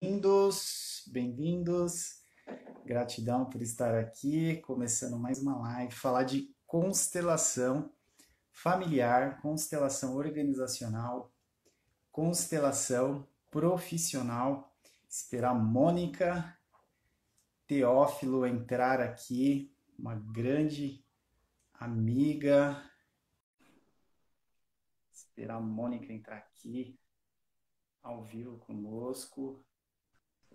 Bem-vindos, bem-vindos. Gratidão por estar aqui, começando mais uma live, falar de constelação familiar, constelação organizacional, constelação profissional. Esperar a Mônica Teófilo entrar aqui, uma grande amiga. Esperar a Mônica entrar aqui ao vivo conosco.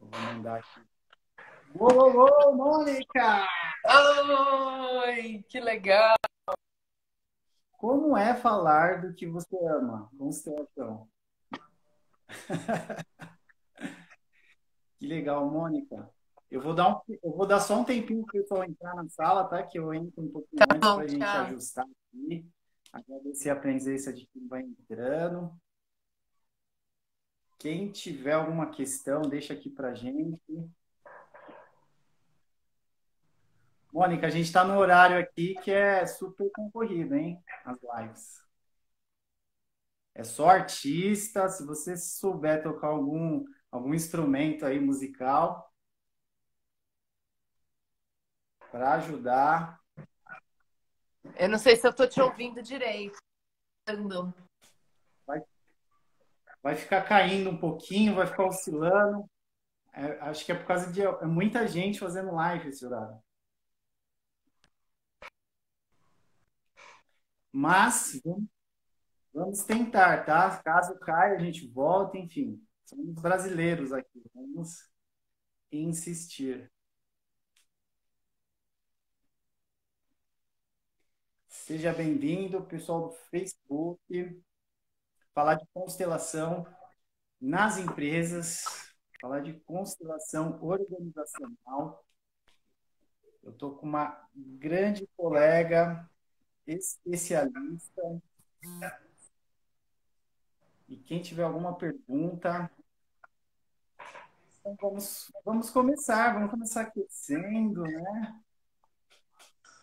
Eu vou mandar aqui. Uou, Mônica! Oi, que legal! Como é falar do que você ama? Constelação. Que legal, Mônica. Eu vou dar só um tempinho para o pessoal entrar na sala, tá? Que eu entro um pouquinho Tá antes bom, para a gente tchau. ajustar aqui. Agradecer a presença de quem vai entrando. Quem tiver alguma questão, deixa aqui para gente. Mônica, a gente está no horário aqui que é super concorrido, hein? As lives. É só artista. Se você souber tocar algum instrumento aí musical para ajudar, Eu não sei se eu tô te ouvindo direito. vai, vai ficar caindo um pouquinho, vai ficar oscilando. Acho que é por causa de muita gente fazendo live esse horário. Mas vamos tentar, tá? Caso caia, a gente volta, enfim. Somos brasileiros aqui. Vamos insistir. Seja bem-vindo, pessoal do Facebook. Falar de constelação nas empresas, falar de constelação organizacional. Eu estou com uma grande colega especialista. E quem tiver alguma pergunta, então vamos começar aquecendo, né?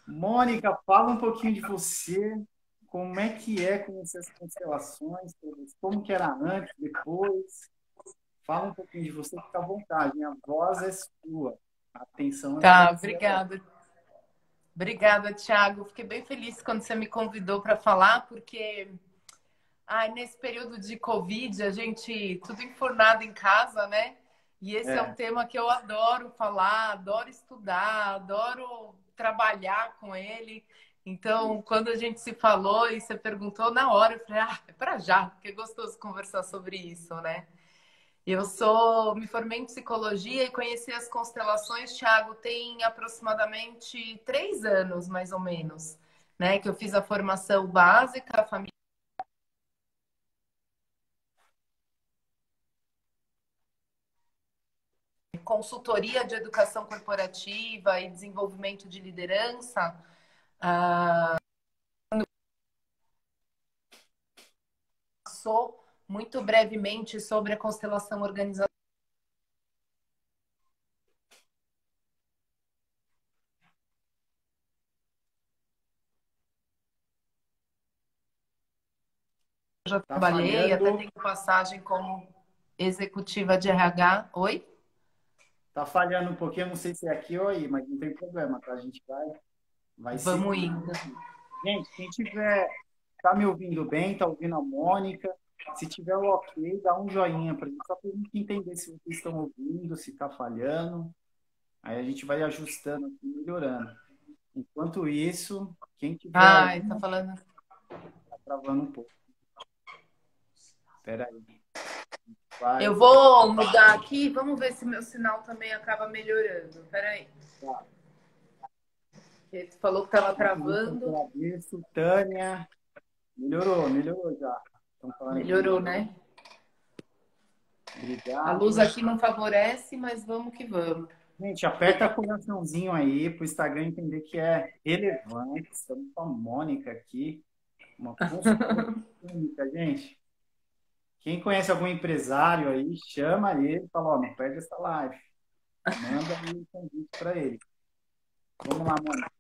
Mônica, fala um pouquinho de você, como é que conhecer as constelações, como que era antes, depois. Fala um pouquinho de você, fica à vontade, minha voz é sua, a atenção é para Tá, você agora. obrigada. Obrigada, Thiago. Fiquei bem feliz quando você me convidou para falar, porque nesse período de Covid, a gente tudo enfurnado em casa, né? E esse é um É, tema que eu adoro falar, adoro estudar, adoro trabalhar com ele. Então, quando a gente se falou e você perguntou na hora, eu falei, é para já, porque é gostoso conversar sobre isso, né? Me formei em psicologia e conheci as constelações, Thiago, tem aproximadamente 3 anos, mais ou menos, né? Que eu fiz a formação básica, a família, consultoria de educação corporativa e desenvolvimento de liderança. Passou muito brevemente sobre a constelação organizacional. Já tá trabalhei, até falhando, tenho passagem como executiva de RH. Oi? tá falhando um pouquinho, não sei se é aqui ou aí, mas não tem problema, tá? A gente vai Vamos seguir. indo. Gente, quem tiver, tá me ouvindo bem, tá ouvindo a Mônica, se tiver o ok, dá um joinha para gente, só para a gente entender se vocês estão ouvindo, se tá falhando. Aí a gente vai ajustando aqui, melhorando. Enquanto isso, quem tiver Ai, tá alguma, falando. tá travando um pouco. Espera aí. Vai. Eu vou mudar aqui, vamos ver se meu sinal também acaba melhorando. Peraí. Tá. Você falou que estava Enquanto isso, eu travando. agradeço. Tânia, melhorou já. Estão falando que Melhorou, melhorou. né? A luz Obrigado. aqui não favorece, mas vamos que vamos. Gente, aperta coraçãozinho aí para o Instagram entender que é relevante. Estamos com a Mônica aqui, uma consultora técnica, gente. Quem conhece algum empresário aí, chama ele e fala, ó, não perde essa live. Manda aí um convite para ele. Vamos lá, Mônica.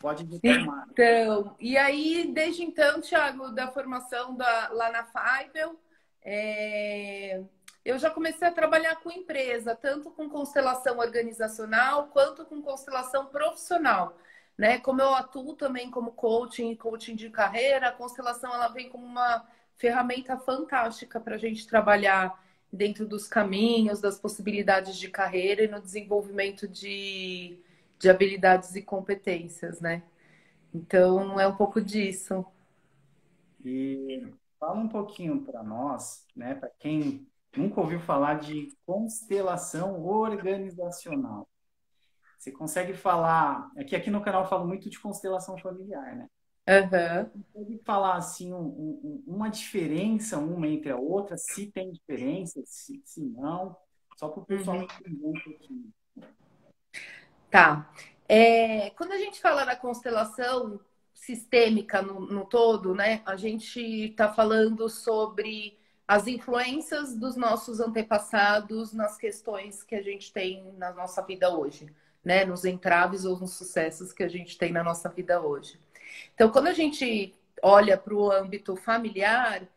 Pode retomar. Então, e aí, desde então, Thiago, da formação lá na Fibel, eu já comecei a trabalhar com empresa, tanto com constelação organizacional quanto com constelação profissional, né? Como eu atuo também como coaching e coaching de carreira, a constelação ela vem como uma ferramenta fantástica para a gente trabalhar dentro dos caminhos, das possibilidades de carreira e no desenvolvimento de habilidades e competências, né? Então, é um pouco disso. E fala um pouquinho para nós, né, para quem nunca ouviu falar de constelação organizacional. Você consegue falar, é que aqui no canal eu falo muito de constelação familiar, né? Aham. Consegue falar assim uma diferença uma entre a outra, se tem diferença, se não, só para o pessoal Uhum. entender um pouquinho. Tá. Quando a gente fala da constelação sistêmica no todo, né? A gente está falando sobre as influências dos nossos antepassados nas questões que a gente tem na nossa vida hoje, né? Nos entraves ou nos sucessos que a gente tem na nossa vida hoje. Então, quando a gente olha para o âmbito familiar,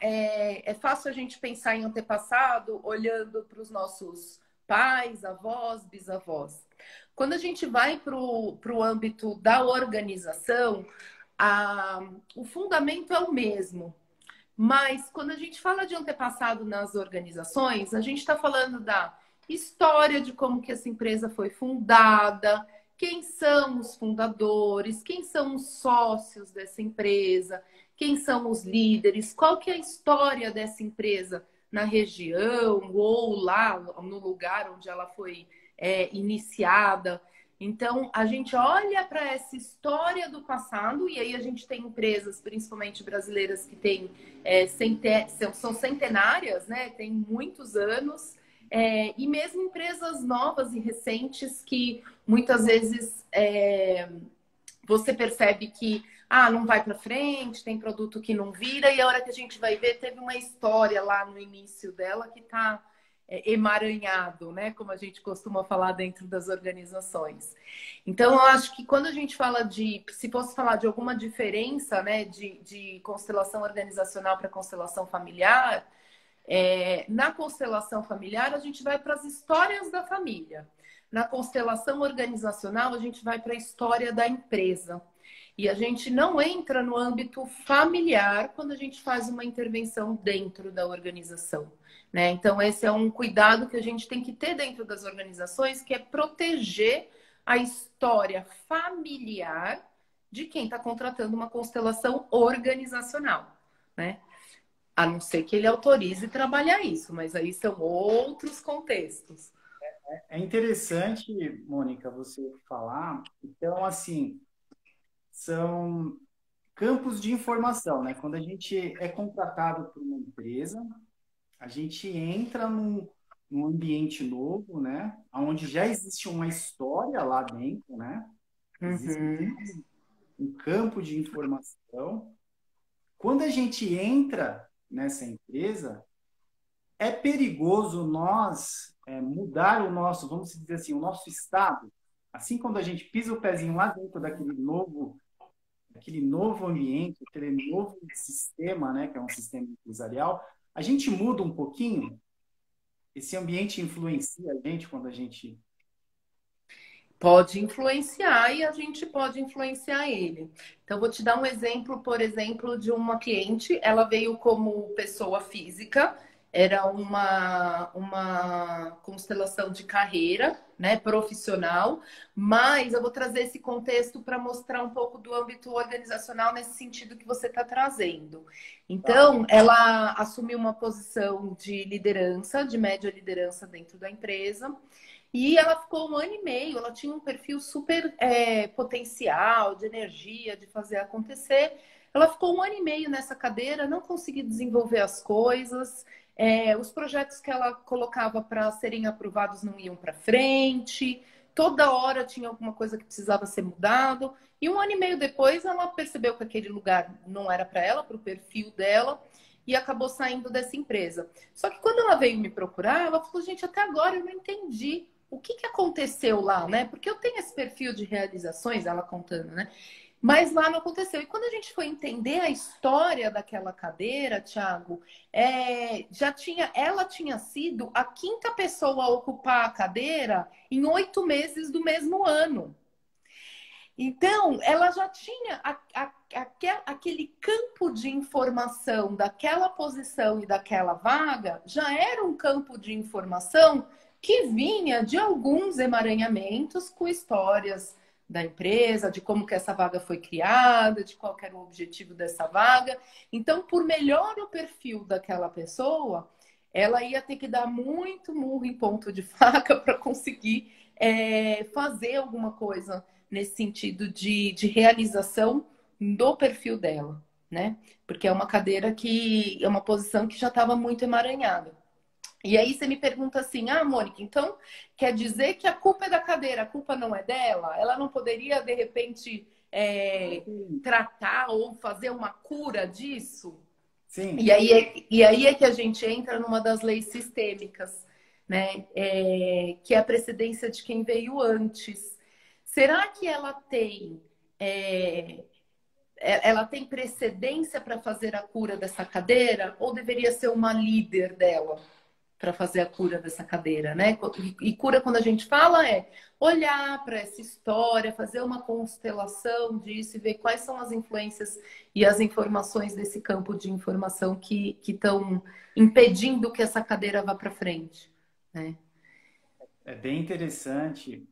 é fácil a gente pensar em antepassado olhando para os nossos pais, avós, bisavós. Quando a gente vai para o âmbito da organização, o fundamento é o mesmo. Mas quando a gente fala de antepassado nas organizações, a gente está falando da história de como que essa empresa foi fundada, quem são os fundadores, quem são os sócios dessa empresa, quem são os líderes, qual que é a história dessa empresa na região ou lá no lugar onde ela foi iniciada. Então, a gente olha para essa história do passado, e aí a gente tem empresas, principalmente brasileiras, que têm são centenárias, né? Tem muitos anos, e mesmo empresas novas e recentes que muitas vezes você percebe que não vai para frente, tem produto que não vira, e a hora que a gente vai ver, teve uma história lá no início dela que está emaranhado, né? Como a gente costuma falar dentro das organizações. Então, eu acho que quando a gente fala se fosse falar de alguma diferença, né, de constelação organizacional para constelação familiar, na constelação familiar a gente vai para as histórias da família. Na constelação organizacional, a gente vai para a história da empresa. E a gente não entra no âmbito familiar quando a gente faz uma intervenção dentro da organização, né? Então, esse é um cuidado que a gente tem que ter dentro das organizações, que é proteger a história familiar de quem está contratando uma constelação organizacional, né? A não ser que ele autorize trabalhar isso, mas aí são outros contextos. É interessante, Mônica, você falar. Então, assim, são campos de informação, né? Quando a gente é contratado por uma empresa, a gente entra num ambiente novo, né? Onde já existe uma história lá dentro, né? Existe Uhum. um campo de informação. Quando a gente entra nessa empresa, é perigoso nós mudar o nosso, vamos dizer assim, o nosso estado. Assim, quando a gente pisa o pezinho lá dentro daquele novo ambiente, aquele novo sistema, né, que é um sistema empresarial, a gente muda um pouquinho. Esse ambiente influencia a gente quando a gente. Pode influenciar e a gente pode influenciar ele. Então, vou te dar um exemplo, por exemplo, de uma cliente. Ela veio como pessoa física, era uma constelação de carreira, né, profissional, mas eu vou trazer esse contexto para mostrar um pouco do âmbito organizacional nesse sentido que você está trazendo. Tá. Então, ela assumiu uma posição de liderança, de média liderança dentro da empresa. E ela ficou um ano e meio, ela tinha um perfil super potencial, de energia, de fazer acontecer. Ela ficou um ano e meio nessa cadeira, não conseguia desenvolver as coisas, os projetos que ela colocava para serem aprovados não iam para frente, toda hora tinha alguma coisa que precisava ser mudado. E um ano e meio depois, ela percebeu que aquele lugar não era para ela, para o perfil dela, e acabou saindo dessa empresa. Só que quando ela veio me procurar, ela falou: gente, até agora eu não entendi o que aconteceu lá, né? Porque eu tenho esse perfil de realizações, ela contando, né? Mas lá não aconteceu. E quando a gente foi entender a história daquela cadeira, Thiago, ela tinha sido a quinta pessoa a ocupar a cadeira em 8 meses do mesmo ano. Então, ela já tinha aquele campo de informação daquela posição e daquela vaga, já era um campo de informação que vinha de alguns emaranhamentos com histórias da empresa, de como que essa vaga foi criada, de qual era o objetivo dessa vaga. Então, por melhor o perfil daquela pessoa, ela ia ter que dar muito murro em ponto de faca para conseguir fazer alguma coisa nesse sentido de realização do perfil dela, né? Porque é uma cadeira que é uma posição que já estava muito emaranhada. E aí você me pergunta assim, Mônica, então quer dizer que a culpa é da cadeira, a culpa não é dela? Ela não poderia, de repente, tratar ou fazer uma cura disso? Sim. E aí é que a gente entra numa das leis sistêmicas, né? Que é a precedência de quem veio antes. Será que ela tem precedência para fazer a cura dessa cadeira? Ou deveria ser uma líder dela para fazer a cura dessa cadeira, né? E cura, quando a gente fala, é olhar para essa história, fazer uma constelação disso e ver quais são as influências e as informações desse campo de informação que estão impedindo que essa cadeira vá para frente, né? É bem interessante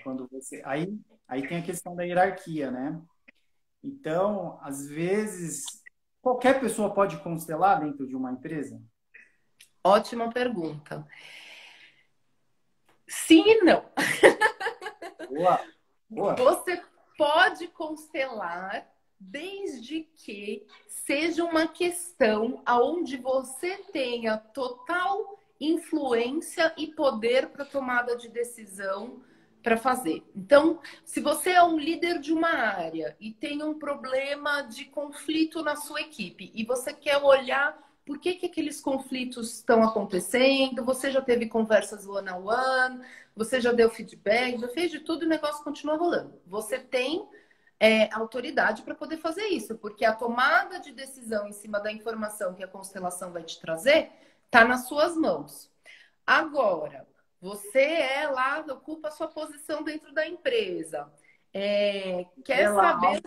quando você. Aí tem a questão da hierarquia, né? Então, às vezes, qualquer pessoa pode constelar dentro de uma empresa? Ótima pergunta. Sim e não. Boa, boa. Você pode constelar desde que seja uma questão aonde você tenha total influência e poder para tomada de decisão para fazer. Então, se você é um líder de uma área e tem um problema de conflito na sua equipe e você quer olhar por que aqueles conflitos estão acontecendo, você já teve conversas one-on-one, você já deu feedback, já fez de tudo e o negócio continua rolando. Você tem autoridade para poder fazer isso, porque a tomada de decisão em cima da informação que a constelação vai te trazer está nas suas mãos. Agora, você lá, ocupa a sua posição dentro da empresa. Quer saber...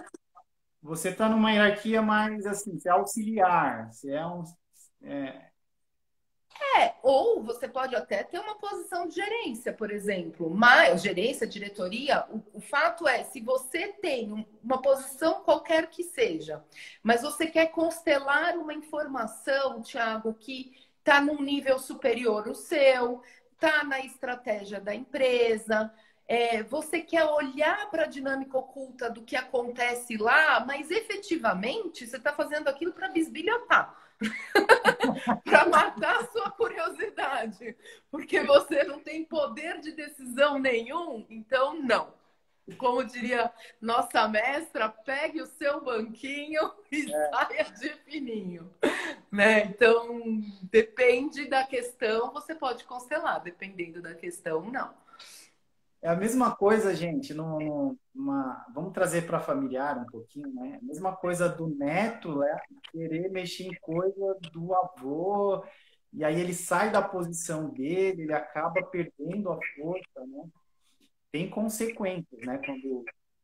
Você está numa hierarquia mais assim, você é auxiliar, você é um. Ou você pode até ter uma posição de gerência, por exemplo. Mas gerência, diretoria, o fato é, se você tem uma posição qualquer que seja, mas você quer constelar uma informação, Thiago, que está num nível superior ao seu, está na estratégia da empresa, você quer olhar para a dinâmica oculta do que acontece lá, mas efetivamente você está fazendo aquilo para bisbilhotar. Para matar a sua curiosidade, porque você não tem poder de decisão nenhum, então não. Como diria nossa mestra, pegue o seu banquinho e saia de fininho, né? Então, depende da questão, você pode constelar, dependendo da questão, não. É a mesma coisa, gente, vamos trazer para familiar um pouquinho, né? A mesma coisa do neto, né? Querer mexer em coisa do avô, e aí ele sai da posição dele, ele acaba perdendo a força, né? Tem consequências, né?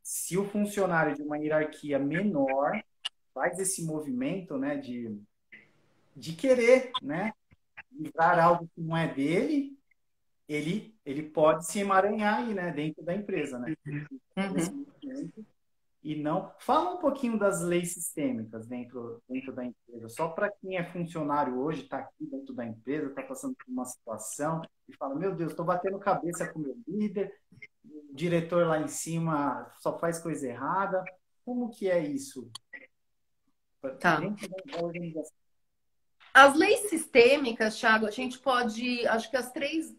Se o funcionário de uma hierarquia menor faz esse movimento, né, de querer, né, livrar algo que não é dele, ele pode se emaranhar aí, né, dentro da empresa, né? E não... Fala um pouquinho das leis sistêmicas dentro da empresa, só para quem é funcionário hoje, está aqui dentro da empresa, está passando por uma situação e fala, meu Deus, estou batendo cabeça com o meu líder, o diretor lá em cima só faz coisa errada. Como que é isso? Tá. Dentro da organização. As leis sistêmicas, Thiago, a gente pode, acho que as três,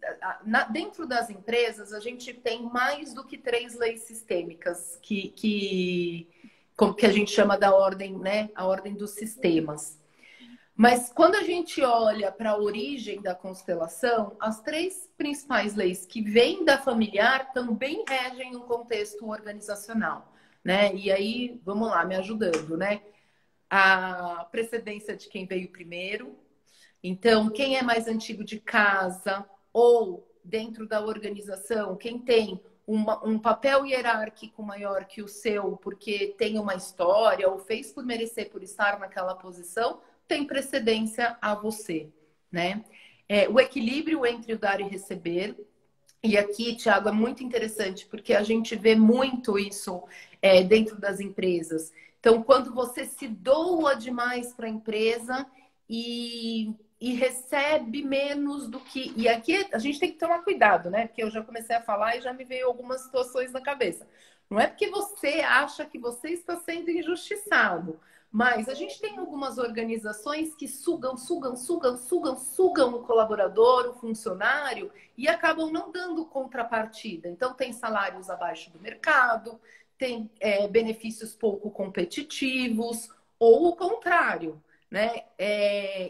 dentro das empresas, a gente tem mais do que 3 leis sistêmicas como que a gente chama da ordem, né? A ordem dos sistemas. Mas quando a gente olha para a origem da constelação, as 3 principais leis que vêm da familiar também regem um contexto organizacional, né? E aí, vamos lá, me ajudando, né? A precedência de quem veio primeiro. Então, quem é mais antigo de casa ou dentro da organização, quem tem um papel hierárquico maior que o seu, porque tem uma história ou fez por merecer por estar naquela posição, tem precedência a você, né? O equilíbrio entre o dar e receber. E aqui, Thiago, é muito interessante, porque a gente vê muito isso dentro das empresas. Então, quando você se doa demais para a empresa e recebe menos do que. E aqui a gente tem que tomar cuidado, né? Porque eu já comecei a falar e já me veio algumas situações na cabeça. Não é porque você acha que você está sendo injustiçado, mas a gente tem algumas organizações que sugam o colaborador, o funcionário e acabam não dando contrapartida. Então, tem salários abaixo do mercado, tem benefícios pouco competitivos, ou o contrário, né?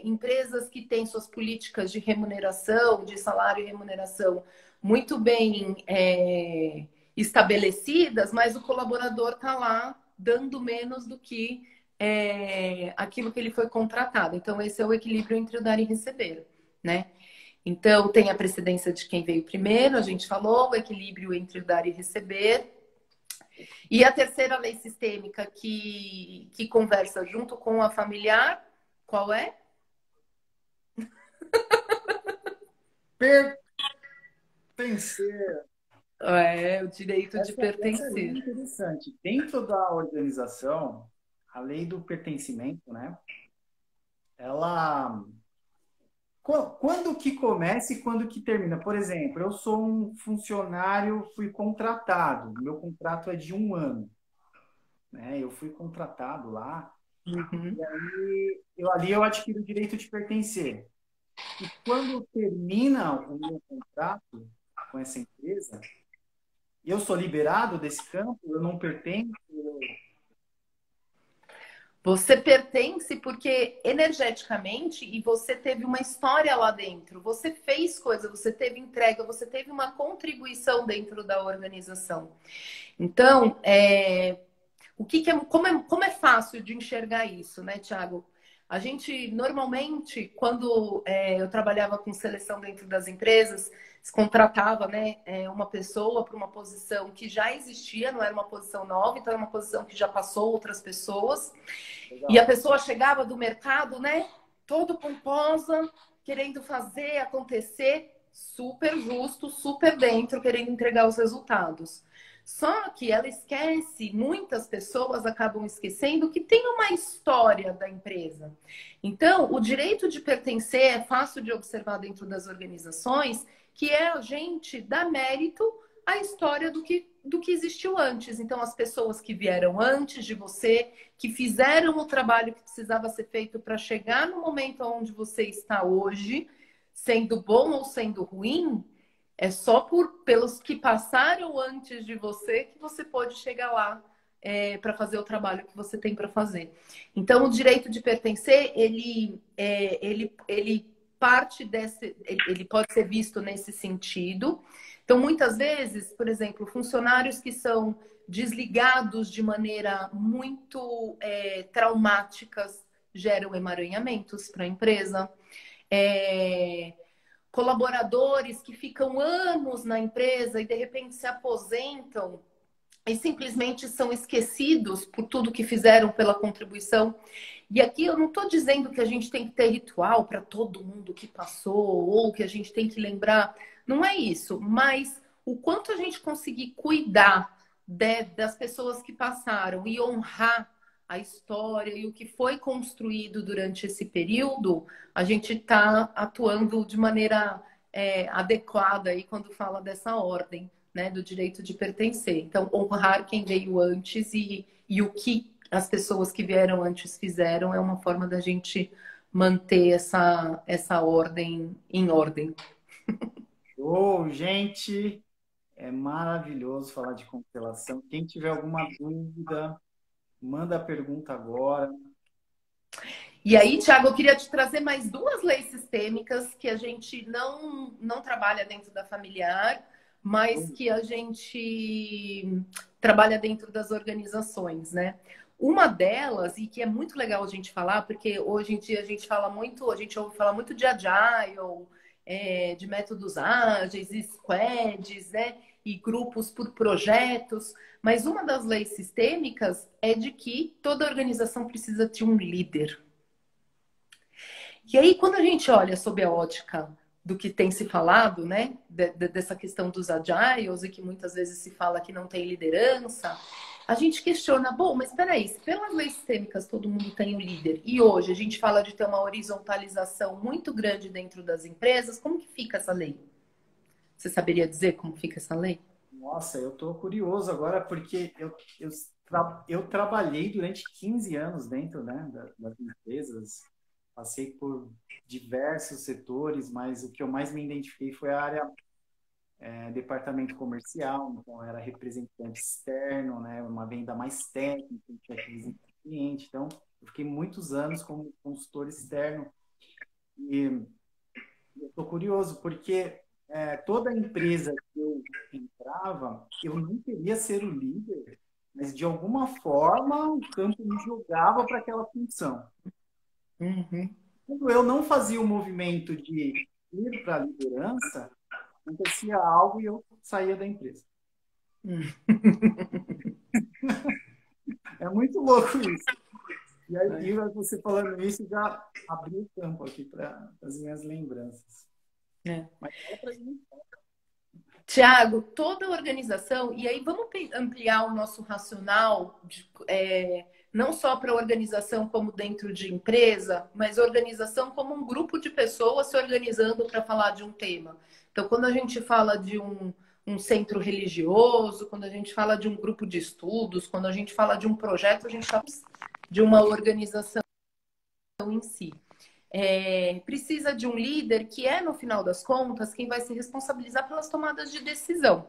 Empresas que têm suas políticas de remuneração, de salário e remuneração muito bem estabelecidas, mas o colaborador está lá dando menos do que aquilo que ele foi contratado. Então, esse é o equilíbrio entre o dar e receber, né? Então, tem a precedência de quem veio primeiro, a gente falou, o equilíbrio entre o dar e receber. E a terceira lei sistêmica que conversa junto com a familiar, qual é? Pertencer. O direito de Essa é bem pertencer. interessante. Dentro da organização, a lei do pertencimento, né? Ela quando que começa e quando que termina? Por exemplo, eu sou um funcionário, fui contratado. Meu contrato é de 1 ano, né? Eu fui contratado lá Uhum. e aí eu adquiro o direito de pertencer. E quando termina o meu contrato com essa empresa, eu sou liberado desse campo, eu não pertenço. Você pertence porque energeticamente e você teve uma história lá dentro, você fez coisa, você teve entrega, você teve uma contribuição dentro da organização. Então, como é fácil de enxergar isso, né, Thiago? A gente, normalmente, quando eu trabalhava com seleção dentro das empresas, se contratava, né, uma pessoa para uma posição que já existia, não era uma posição nova, então era uma posição que já passou outras pessoas. E a Legal. pessoa chegava do mercado, né, todo pomposa, querendo fazer acontecer, super justo, super dentro, querendo entregar os resultados. Só que ela esquece, muitas pessoas acabam esquecendo que tem uma história da empresa. Então, o direito de pertencer é fácil de observar dentro das organizações, que é a gente dar mérito à história do que existiu antes. Então, as pessoas que vieram antes de você, que fizeram o trabalho que precisava ser feito para chegar no momento onde você está hoje, sendo bom ou sendo ruim, é só pelos que passaram antes de você que você pode chegar lá para fazer o trabalho que você tem para fazer. Então, o direito de pertencer, ele parte desse, ele pode ser visto nesse sentido. Então, muitas vezes, por exemplo, funcionários que são desligados de maneira muito traumáticas geram emaranhamentos para a empresa. Colaboradores que ficam anos na empresa e de repente se aposentam e simplesmente são esquecidos por tudo que fizeram pela contribuição. E aqui eu não estou dizendo que a gente tem que ter ritual para todo mundo que passou ou que a gente tem que lembrar. Não é isso. Mas o quanto a gente conseguir cuidar das pessoas que passaram e honrar a história e o que foi construído durante esse período, a gente está atuando de maneira adequada aí quando fala dessa ordem, né, do direito de pertencer. Então, honrar quem veio antes e o que as pessoas que vieram antes fizeram é uma forma da gente manter essa ordem em ordem. Ô, gente, é maravilhoso falar de constelação. Quem tiver alguma dúvida, manda a pergunta agora. E aí, Thiago, eu queria te trazer mais duas leis sistêmicas que a gente não trabalha dentro da familiar, mas que a gente trabalha dentro das organizações, né? Uma delas, e que é muito legal a gente falar, porque hoje em dia a gente fala muito, a gente ouve falar muito de agile, de métodos ágeis, squads, né? E grupos por projetos. Mas uma das leis sistêmicas é de que toda organização precisa de um líder. E aí, quando a gente olha sob a ótica do que tem se falado, né? Dessa questão dos agiles, e que muitas vezes se fala que não tem liderança, a gente questiona, bom, mas peraí, se pelas leis sistêmicas todo mundo tem um líder, e hoje a gente fala de ter uma horizontalização muito grande dentro das empresas, como que fica essa lei? Você saberia dizer como fica essa lei? Nossa, eu estou curioso agora porque eu trabalhei durante 15 anos dentro, né, das empresas, passei por diversos setores, mas o que eu mais me identifiquei foi a área departamento comercial, então era representante externo, né, uma venda mais técnica, tinha que visitar o cliente, então eu fiquei muitos anos como consultor externo e eu estou curioso porque toda empresa que eu entrava, eu não queria ser o líder, mas de alguma forma o campo me jogava para aquela função. Uhum. Quando eu não fazia o movimento de ir para a liderança, acontecia algo e eu saía da empresa. É muito louco isso. E aí, você falando isso, já abriu o campo aqui para as minhas lembranças. É. Mas fala para mim. Tiago, toda organização, e aí vamos ampliar o nosso racional, não só para a organização como dentro de empresa, mas organização como um grupo de pessoas se organizando para falar de um tema. Então, quando a gente fala de um centro religioso, quando a gente fala de um grupo de estudos, quando a gente fala de um projeto, a gente fala de uma organização em si. Precisa de um líder que é, no final das contas, quem vai se responsabilizar pelas tomadas de decisão.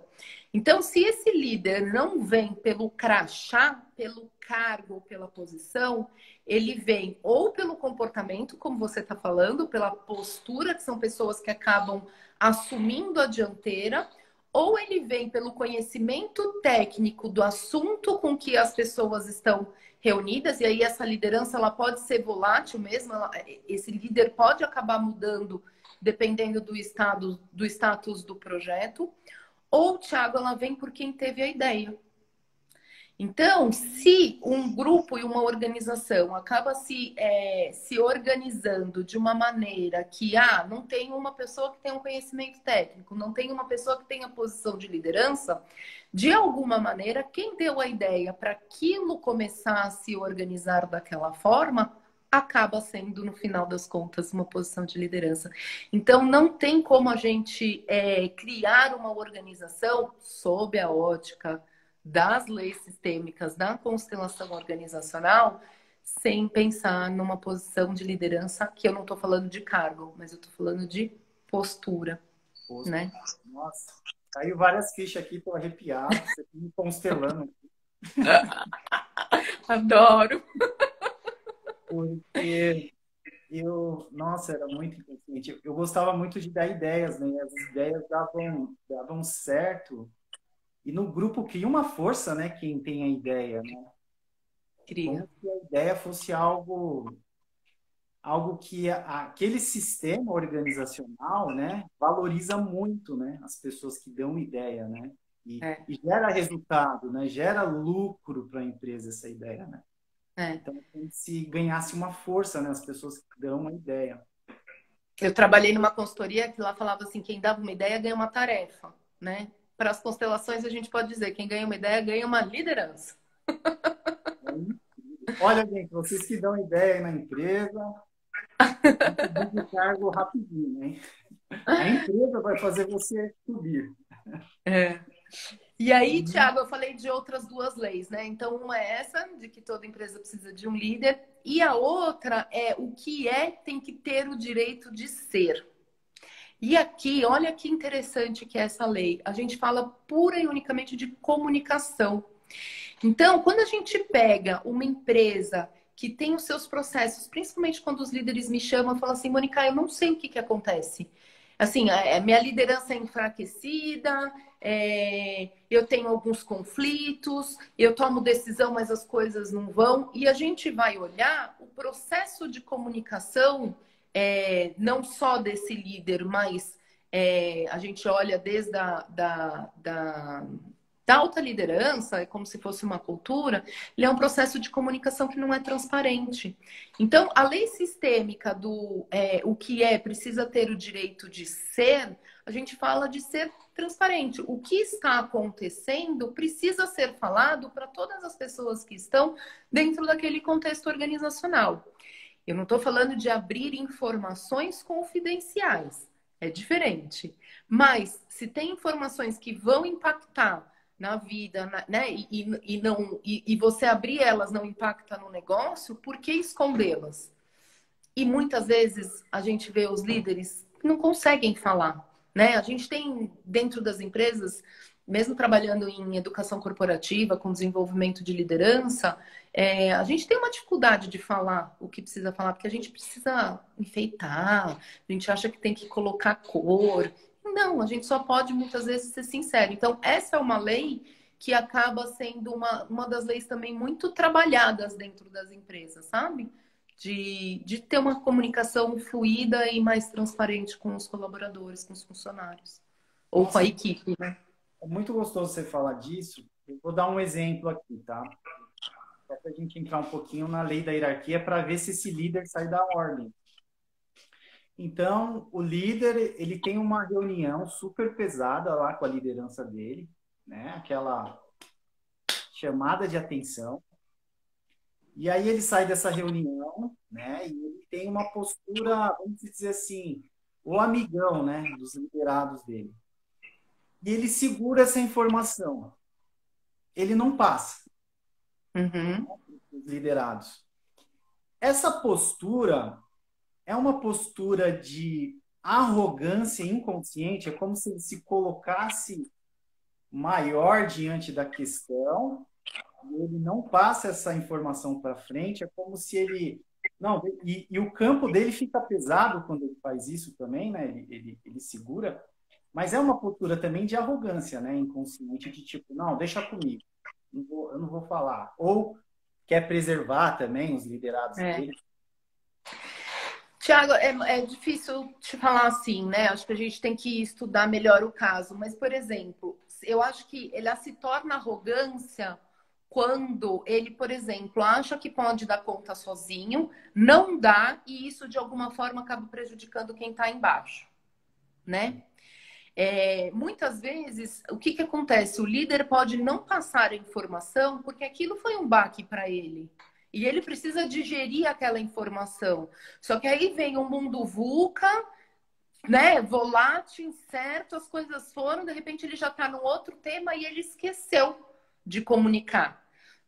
Então, se esse líder não vem pelo crachá, pelo cargo, pela posição, ele vem ou pelo comportamento, como você está falando, pela postura, que são pessoas que acabam assumindo a dianteira, ou ele vem pelo conhecimento técnico do assunto com que as pessoas estão reunidas, e aí essa liderança ela pode ser volátil mesmo, esse líder pode acabar mudando dependendo do status do projeto, ou, Thiago, ela vem por quem teve a ideia. Então, se um grupo e uma organização acaba se organizando de uma maneira que não tem uma pessoa que tem um conhecimento técnico, não tem uma pessoa que tenha posição de liderança, de alguma maneira, quem deu a ideia para aquilo começar a se organizar daquela forma, acaba sendo, no final das contas, uma posição de liderança. Então, não tem como a gente criar uma organização sob a ótica das leis sistêmicas, da constelação organizacional, sem pensar numa posição de liderança, que eu não estou falando de cargo, mas eu estou falando de postura, né? Nossa, caiu várias fichas aqui, estou arrepiado, você tá me constelando. Adoro! Porque nossa, era muito inconsciente. Eu gostava muito de dar ideias, né? As ideias davam certo. E no grupo cria uma força, né? Quem tem a ideia, né? Como se a ideia fosse algo que aquele sistema organizacional, né? Valoriza muito, né? As pessoas que dão ideia, né? E gera resultado, né? Gera lucro para a empresa essa ideia, né? Então, como se ganhasse uma força, né? As pessoas que dão uma ideia. Eu trabalhei numa consultoria que lá falava assim, quem dava uma ideia ganha uma tarefa, né? Para as constelações a gente pode dizer, quem ganha uma ideia ganha uma liderança. Olha, gente, vocês que dão ideia aí na empresa, subir de cargo rapidinho, hein? A empresa vai fazer você subir. E aí, Thiago, eu falei de outras duas leis, né? Então, uma é essa, de que toda empresa precisa de um líder, e a outra é o que tem que ter o direito de ser. E aqui, olha que interessante que é essa lei. A gente fala pura e unicamente de comunicação. Então, quando a gente pega uma empresa que tem os seus processos, principalmente quando os líderes me chamam e falam assim, Mônica, eu não sei o que acontece. Assim, minha liderança é enfraquecida, eu tenho alguns conflitos, eu tomo decisão, mas as coisas não vão. E a gente vai olhar o processo de comunicação, não só desse líder, mas a gente olha desde da alta liderança, é como se fosse uma cultura, ele é um processo de comunicação que não é transparente. Então, a lei sistêmica do o que precisa ter o direito de ser, a gente fala de ser transparente. O que está acontecendo precisa ser falado para todas as pessoas que estão dentro daquele contexto organizacional. Eu não estou falando de abrir informações confidenciais, é diferente. Mas se tem informações que vão impactar na vida, né? E você abrir elas não impacta no negócio, por que escondê-las? E muitas vezes a gente vê os líderes que não conseguem falar, né? A gente tem dentro das empresas, mesmo trabalhando em educação corporativa, com desenvolvimento de liderança, a gente tem uma dificuldade de falar o que precisa falar, porque a gente precisa enfeitar, a gente acha que tem que colocar cor. Não, a gente só pode muitas vezes ser sincero. Então, essa é uma lei que acaba sendo uma das leis também muito trabalhadas dentro das empresas, sabe? De ter uma comunicação fluida e mais transparente com os colaboradores, com os funcionários. Ou com a Nossa, equipe, né? é muito gostoso você falar disso. Eu vou dar um exemplo aqui, tá? Só para a gente entrar um pouquinho na lei da hierarquia para ver se esse líder sai da ordem. Então, o líder, ele tem uma reunião super pesada lá com a liderança dele, né? Aquela chamada de atenção. E aí ele sai dessa reunião, né? E ele tem uma postura, vamos dizer assim, o amigão, né? Dos liderados dele. E ele segura essa informação. Ele não passa Uhum, os liderados. Essa postura é uma postura de arrogância inconsciente, é como se ele se colocasse maior diante da questão, e ele não passa essa informação para frente, é como se ele. Não, e o campo dele fica pesado quando ele faz isso também, né? Ele segura, mas é uma postura também de arrogância, né? Inconsciente, de tipo, não, deixa comigo, eu não vou falar. Ou quer preservar também os liderados é. dele. Tiago, é difícil te falar assim, né? Acho que a gente tem que estudar melhor o caso. Mas, por exemplo, eu acho que ela se torna arrogância quando ele, por exemplo, acha que pode dar conta sozinho, não dá, e isso de alguma forma acaba prejudicando quem está embaixo, né? Muitas vezes, o que acontece? O líder pode não passar a informação porque aquilo foi um baque para ele. E ele precisa digerir aquela informação. Só que aí vem um mundo VUCA, né? Volátil, incerto, as coisas foram, de repente ele já está num outro tema e ele esqueceu de comunicar.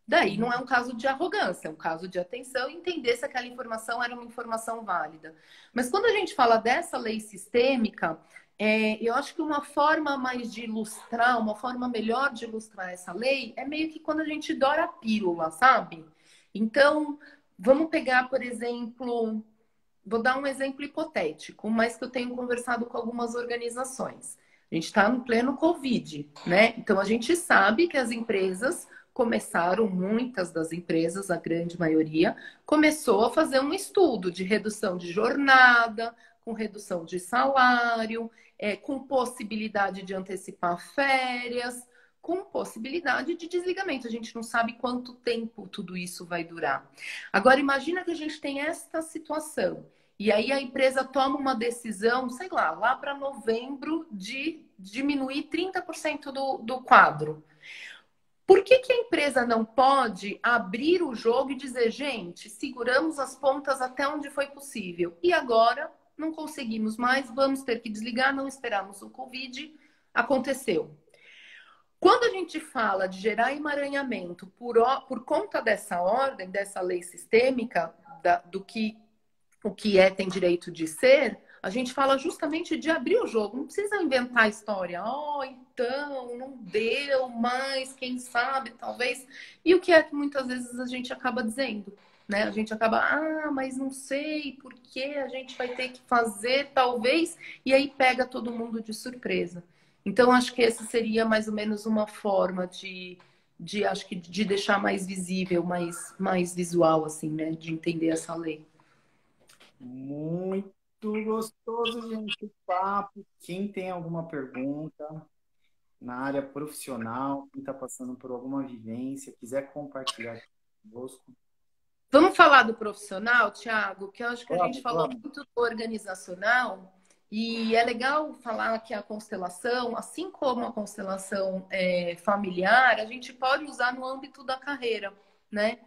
Daí não é um caso de arrogância, é um caso de atenção e entender se aquela informação era uma informação válida. Mas quando a gente fala dessa lei sistêmica, eu acho que uma forma mais de ilustrar, uma forma melhor de ilustrar essa lei é meio que quando a gente dora a pílula, sabe? Então, vamos pegar, por exemplo, vou dar um exemplo hipotético, mas que eu tenho conversado com algumas organizações. A gente está no pleno Covid, né? Então, a gente sabe que as empresas começaram, muitas das empresas, a grande maioria, começou a fazer um estudo de redução de jornada, com redução de salário, com possibilidade de antecipar férias, com possibilidade de desligamento. A gente não sabe quanto tempo tudo isso vai durar. Agora, imagina que a gente tem esta situação. E aí a empresa toma uma decisão, sei lá para novembro, de diminuir 30% do quadro. Por que a empresa não pode abrir o jogo e dizer, gente, seguramos as pontas até onde foi possível e agora não conseguimos mais, vamos ter que desligar, não esperamos o Covid, aconteceu. Quando a gente fala de gerar emaranhamento por conta dessa ordem, dessa lei sistêmica, do que o que tem direito de ser, a gente fala justamente de abrir o jogo. Não precisa inventar a história. Oh, então, não deu mais, quem sabe, talvez. E o que é que muitas vezes a gente acaba dizendo? né? A gente acaba, mas não sei por que a gente vai ter que fazer, talvez, e aí pega todo mundo de surpresa. Então, acho que essa seria mais ou menos uma forma acho que de deixar mais visível, mais visual, assim, né? De entender essa lei. Muito gostoso, gente, o papo. Quem tem alguma pergunta na área profissional, quem está passando por alguma vivência, quiser compartilhar conosco. Vamos falar do profissional, Thiago, que eu acho que a gente Vamos, falou vamos. muito do organizacional, e é legal falar que a constelação, assim como a constelação familiar, a gente pode usar no âmbito da carreira, né?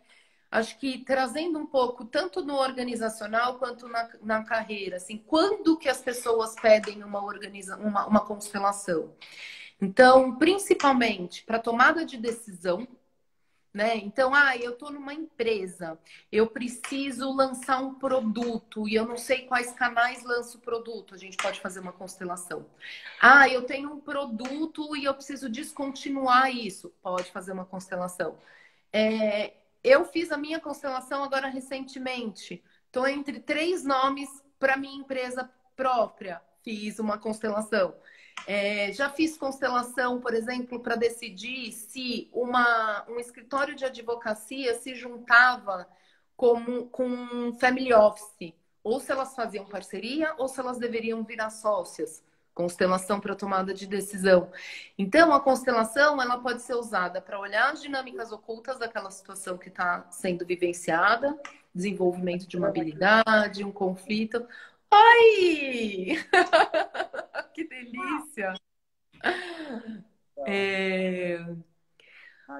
Acho que trazendo um pouco, tanto no organizacional quanto na carreira, assim, quando que as pessoas pedem uma constelação? Então, principalmente para tomada de decisão, né? Então, eu estou numa empresa, eu preciso lançar um produto e eu não sei quais canais lanço o produto, a gente pode fazer uma constelação. Eu tenho um produto e eu preciso descontinuar isso, pode fazer uma constelação. Eu fiz a minha constelação agora recentemente, estou entre 3 nomes para minha empresa própria, fiz uma constelação. Já fiz constelação, por exemplo, para decidir se um escritório de advocacia se juntava com um family office, ou se elas faziam parceria, ou se elas deveriam virar sócias. Constelação para tomada de decisão. Então, a constelação ela pode ser usada para olhar as dinâmicas ocultas daquela situação que está sendo vivenciada, desenvolvimento de uma habilidade, um conflito. Oi! Que delícia!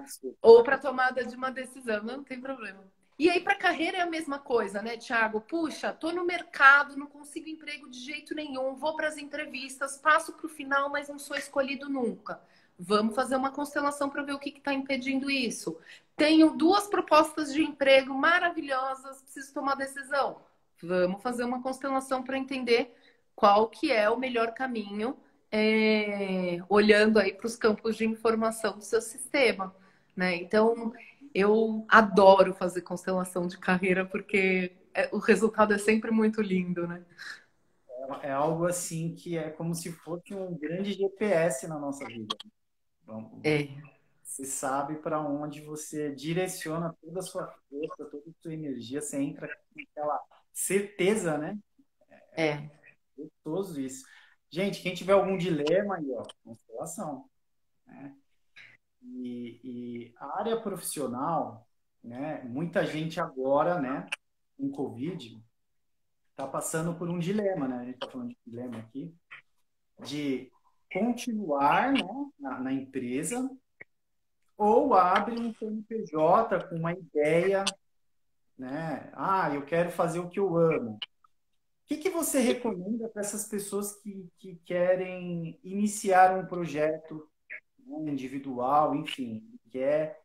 Desculpa. Ou para tomada de uma decisão, não tem problema. E aí, para carreira é a mesma coisa, né, Thiago? Puxa, tô no mercado, não consigo emprego de jeito nenhum, vou para as entrevistas, passo para o final, mas não sou escolhido nunca. Vamos fazer uma constelação para ver o que está impedindo isso. Tenho 2 propostas de emprego maravilhosas, preciso tomar decisão. Vamos fazer uma constelação para entender qual que é o melhor caminho, olhando aí para os campos de informação do seu sistema, né? Então, eu adoro fazer constelação de carreira porque o resultado é sempre muito lindo, né? É algo assim que é como se fosse um grande GPS na nossa vida. É, Você sabe para onde você direciona toda a sua força, toda a sua energia, você entra com aquela certeza, né? é. Gostoso isso. Gente, quem tiver algum dilema aí, ó, constelação, né? E a área profissional, né? Muita gente agora, né? Com Covid, está passando por um dilema, né? A gente está falando de dilema aqui, de continuar, né, na empresa ou abre um CNPJ com uma ideia, né? Eu quero fazer o que eu amo. O que você recomenda para essas pessoas que querem iniciar um projeto, né, individual, enfim, quer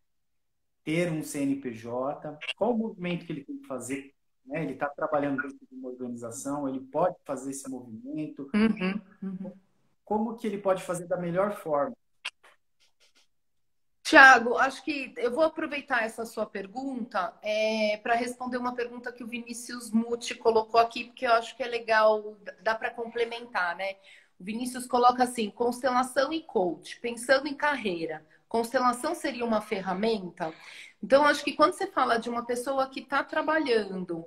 ter um CNPJ? Qual o movimento que ele tem que fazer? Né? Ele está trabalhando dentro de uma organização, ele pode fazer esse movimento? Uhum, uhum. Como que ele pode fazer da melhor forma? Tiago, acho que eu vou aproveitar essa sua pergunta para responder uma pergunta que o Vinícius Muti colocou aqui, porque eu acho que é legal, dá para complementar, né? O Vinícius coloca assim: constelação e coach, pensando em carreira. Constelação seria uma ferramenta? Então, acho que quando você fala de uma pessoa que está trabalhando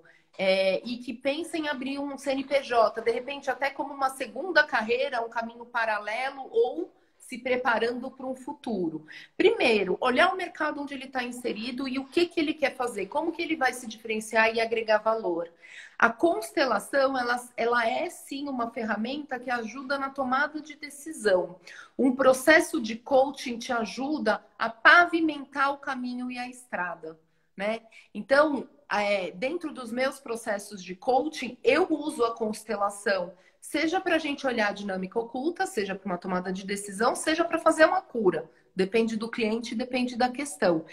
e que pensa em abrir um CNPJ, de repente até como uma segunda carreira, um caminho paralelo ou se preparando para um futuro. Primeiro, olhar o mercado onde ele está inserido e o que ele quer fazer, como que ele vai se diferenciar e agregar valor. A constelação, ela é sim uma ferramenta que ajuda na tomada de decisão. Um processo de coaching te ajuda a pavimentar o caminho e a estrada, né? Então, dentro dos meus processos de coaching, eu uso a constelação seja para a gente olhar a dinâmica oculta, seja para uma tomada de decisão, seja para fazer uma cura. Depende do cliente, depende da questão.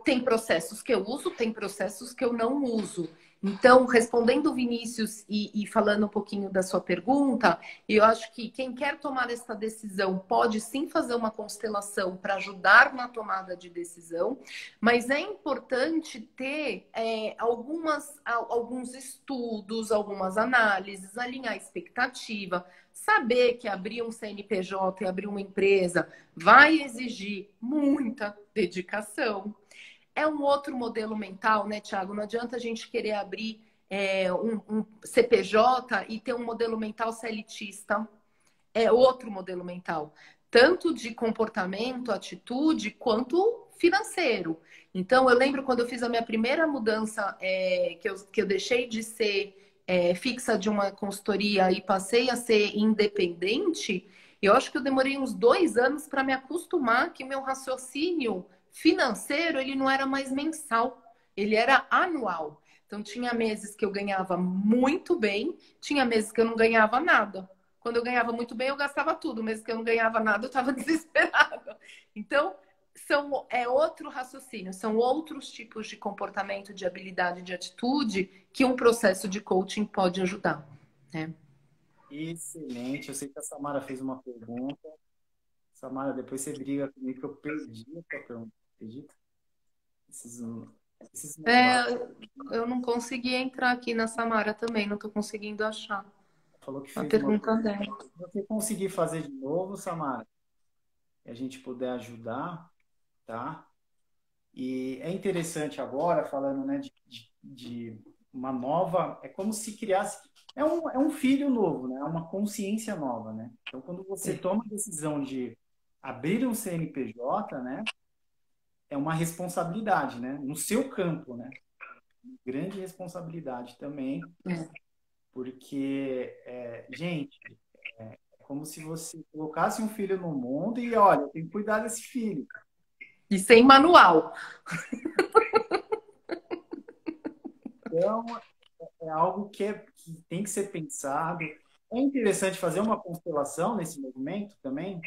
Tem processos que eu uso, tem processos que eu não uso. Então, respondendo o Vinícius e falando um pouquinho da sua pergunta, eu acho que quem quer tomar essa decisão pode sim fazer uma constelação para ajudar na tomada de decisão, mas é importante ter alguns estudos, algumas análises, alinhar a expectativa, saber que abrir um CNPJ e abrir uma empresa vai exigir muita dedicação. É um outro modelo mental, né, Thiago? Não adianta a gente querer abrir um CPJ e ter um modelo mental se elitista. É outro modelo mental. Tanto de comportamento, atitude, quanto financeiro. Então, eu lembro quando eu fiz a minha primeira mudança, que eu deixei de ser fixa de uma consultoria e passei a ser independente, eu acho que eu demorei uns 2 anos para me acostumar que meu raciocínio financeiro ele não era mais mensal, ele era anual. Então, tinha meses que eu ganhava muito bem, tinha meses que eu não ganhava nada. Quando eu ganhava muito bem, eu gastava tudo. Mesmo que eu não ganhava nada, eu estava desesperada. Então, é outro raciocínio, são outros tipos de comportamento, de habilidade, de atitude que um processo de coaching pode ajudar, né? Excelente. Eu sei que a Samara fez uma pergunta. Samara, depois você briga comigo que eu perdi a tua pergunta. Acredita? Esses, esses novatos. Eu não consegui entrar aqui na Samara também, não estou conseguindo achar Falou que a fez uma pergunta pergunta. dela. Se você conseguir fazer de novo, Samara, e a gente puder ajudar, tá? E é interessante agora, falando, né, de uma nova. É como se criasse. É um filho novo, né? É uma consciência nova, né? Então, quando você toma a decisão de abrir um CNPJ, né? É uma responsabilidade, né? No seu campo, né? Grande responsabilidade também, É. porque, gente, é como se você colocasse um filho no mundo e, olha, eu tenho que cuidar desse filho. E sem manual. Então, é algo que tem que ser pensado. É interessante fazer uma constelação nesse movimento também.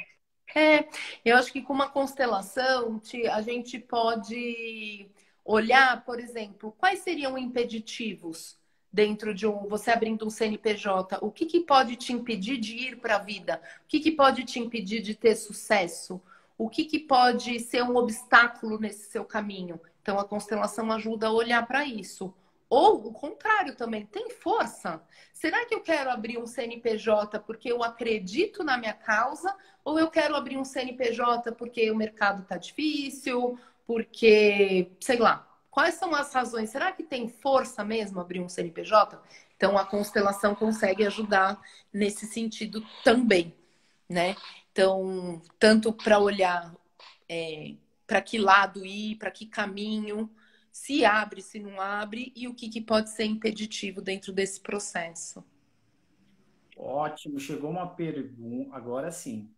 Eu acho que com uma constelação a gente pode olhar, por exemplo, quais seriam impeditivos dentro de você abrindo um CNPJ? O que que pode te impedir de ir para a vida? O que que pode te impedir de ter sucesso? O que que pode ser um obstáculo nesse seu caminho? Então, a constelação ajuda a olhar para isso. Ou o contrário também, tem força? Será que eu quero abrir um CNPJ porque eu acredito na minha causa? Ou eu quero abrir um CNPJ porque o mercado está difícil, porque, sei lá, quais são as razões? Será que tem força mesmo abrir um CNPJ? Então, a constelação consegue ajudar nesse sentido também, né? Então, tanto para olhar para que lado ir, para que caminho, se abre, se não abre, e o que pode ser impeditivo dentro desse processo. Ótimo, chegou uma pergunta, agora sim.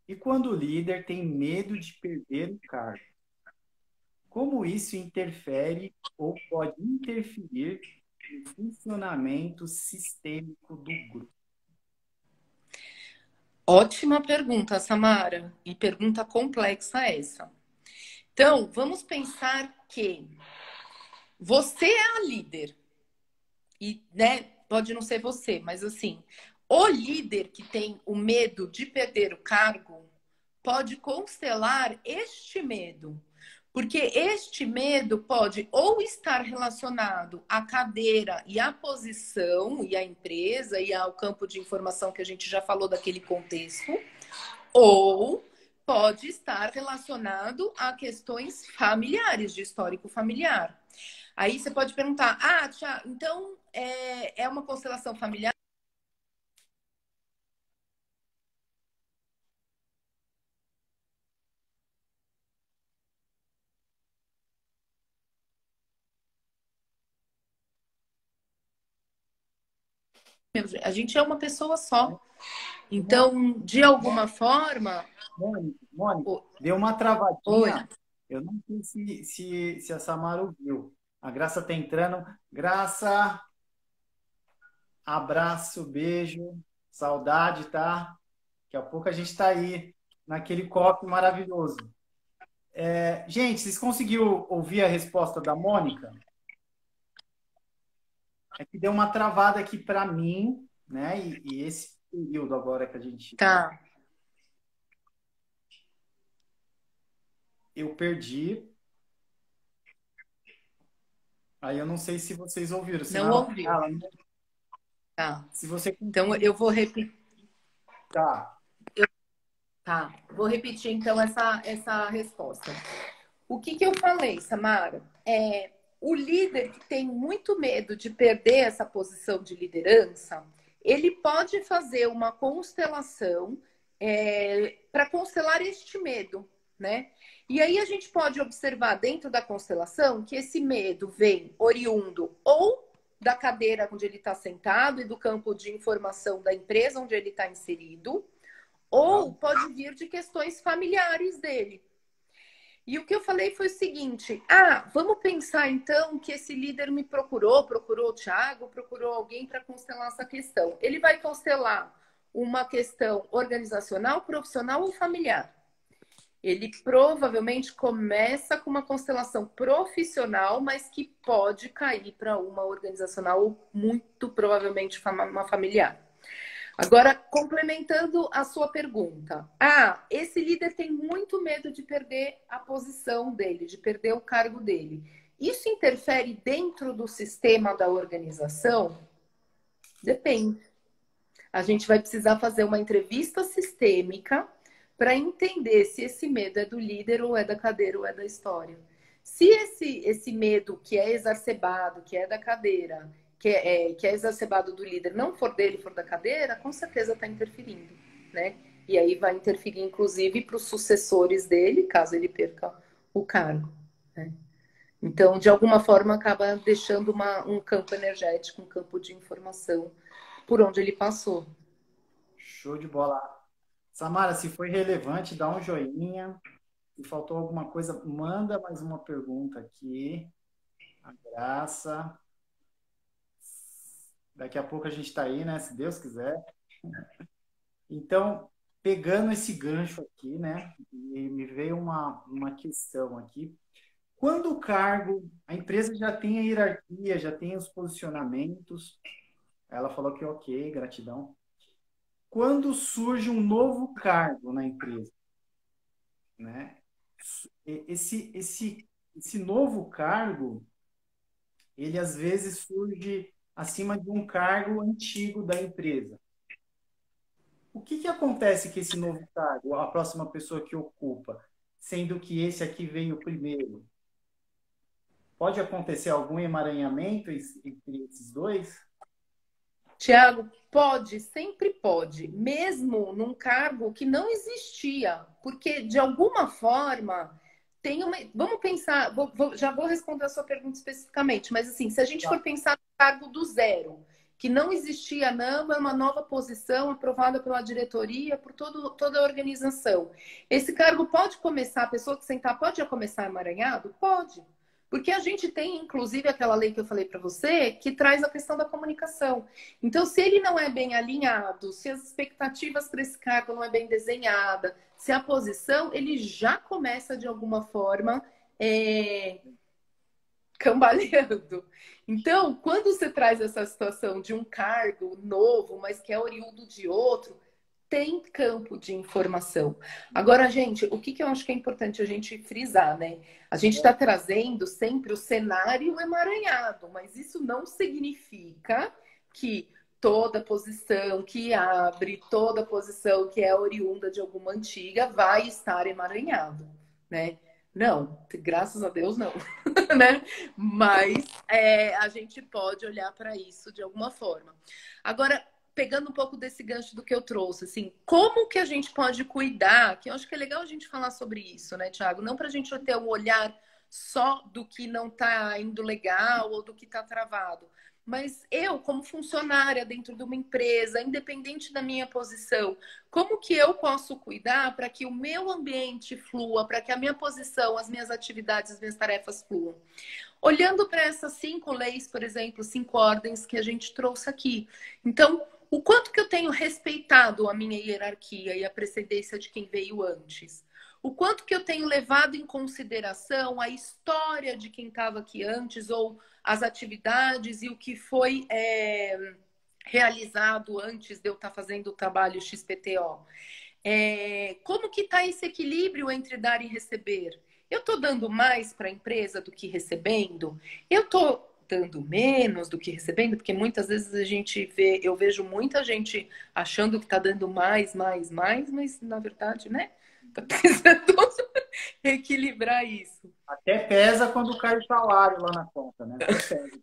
E quando o líder tem medo de perder o cargo? Como isso interfere ou pode interferir no funcionamento sistêmico do grupo? Ótima pergunta, Samara. E pergunta complexa essa. Então, vamos pensar que você é a líder. E, né, pode não ser você, mas assim, o líder que tem o medo de perder o cargo pode constelar este medo. Porque este medo pode ou estar relacionado à cadeira e à posição, e à empresa, e ao campo de informação que a gente já falou daquele contexto, ou pode estar relacionado a questões familiares, de histórico familiar. Aí você pode perguntar, Tia, então é uma constelação familiar? A gente é uma pessoa só. Então, de alguma forma. Mônica, deu uma Oi. travadinha. Eu não sei se a Samara ouviu. A Graça tá entrando. Graça, abraço, beijo, saudade, tá? Daqui a pouco a gente tá aí, naquele copo maravilhoso. Gente, vocês conseguiram ouvir a resposta da Mônica? É que deu uma travada aqui para mim, né? E esse período agora que a gente. Tá. Eu perdi. Aí eu não sei se vocês ouviram. Não Senão ela ouviu. fala, né? Tá. Se você Então conseguir. eu vou repetir. Tá. Tá. Vou repetir então essa resposta. O que eu falei, Samara? O líder que tem muito medo de perder essa posição de liderança, ele pode fazer uma constelação para constelar este medo, né? E aí a gente pode observar dentro da constelação que esse medo vem oriundo ou da cadeira onde ele está sentado e do campo de informação da empresa onde ele está inserido, ou Tá. pode vir de questões familiares dele. E o que eu falei foi o seguinte: vamos pensar então que esse líder me procurou o Thiago, procurou alguém para constelar essa questão. Ele vai constelar uma questão organizacional, profissional ou familiar. Ele provavelmente começa com uma constelação profissional, mas que pode cair para uma organizacional ou muito provavelmente uma familiar. Agora, complementando a sua pergunta. Esse líder tem muito medo de perder a posição dele, de perder o cargo dele. Isso interfere dentro do sistema da organização? Depende. A gente vai precisar fazer uma entrevista sistêmica para entender se esse medo é do líder ou é da cadeira ou é da história. Se esse medo que é exacerbado, que é da cadeira, que é exacerbado do líder, não for dele, for da cadeira, com certeza está interferindo, né? E aí vai interferir, inclusive, para os sucessores dele, caso ele perca o cargo, né? Então, de alguma forma, acaba deixando um campo energético, um campo de informação por onde ele passou. Show de bola. Samara, se foi relevante, dá um joinha. Se faltou alguma coisa, manda mais uma pergunta aqui. A Graça. Daqui a pouco a gente está aí, né? Se Deus quiser. Então, pegando esse gancho aqui, né? E me veio uma questão aqui. Quando o cargo, a empresa já tem a hierarquia, já tem os posicionamentos, ela falou que ok, gratidão. Quando surge um novo cargo na empresa, né? Esse novo cargo, ele às vezes surge acima de um cargo antigo da empresa. O que acontece com esse novo cargo, a próxima pessoa que ocupa, sendo que esse aqui veio primeiro? Pode acontecer algum emaranhamento entre esses dois? Tiago, pode, sempre pode, mesmo num cargo que não existia, porque de alguma forma tem uma. Vamos pensar, já vou responder a sua pergunta especificamente, mas assim, se a gente for pensar no cargo do zero, que não existia, não, é uma nova posição aprovada pela diretoria, por toda a organização. Esse cargo pode começar, a pessoa que sentar pode já começar emaranhado? Pode. Porque a gente tem, inclusive, aquela lei que eu falei para você, que traz a questão da comunicação. Então, se ele não é bem alinhado, se as expectativas para esse cargo não é bem desenhada, se a posição, ele já começa de alguma forma cambaleando. Então, quando você traz essa situação de um cargo novo, mas que é oriundo de outro, tem campo de informação. Agora, gente, o que eu acho que é importante a gente frisar, né? A gente está trazendo sempre o cenário emaranhado, mas isso não significa que toda posição que abre, toda posição que é oriunda de alguma antiga vai estar emaranhado, né? Não, graças a Deus não, né? Mas a gente pode olhar para isso de alguma forma. Agora, pegando um pouco desse gancho do que eu trouxe, assim, como que a gente pode cuidar, que eu acho que é legal a gente falar sobre isso, né, Thiago? Não para a gente ter um olhar só do que não está indo legal ou do que está travado, mas eu, como funcionária dentro de uma empresa, independente da minha posição, como que eu posso cuidar para que o meu ambiente flua, para que a minha posição, as minhas atividades, as minhas tarefas fluam? Olhando para essas 5 leis, por exemplo, 5 ordens que a gente trouxe aqui. Então, o quanto que eu tenho respeitado a minha hierarquia e a precedência de quem veio antes? o quanto que eu tenho levado em consideração a história de quem estava aqui antes, ou as atividades e o que foi realizado antes de eu estar fazendo o trabalho XPTO. Como que está esse equilíbrio entre dar e receber? Eu estou dando mais para a empresa do que recebendo? Eu estou dando menos do que recebendo? Porque muitas vezes eu vejo muita gente achando que está dando mais, mas na verdade, né? Está precisando equilibrar isso. Até pesa quando cai o salário lá na conta, né? Até pesa.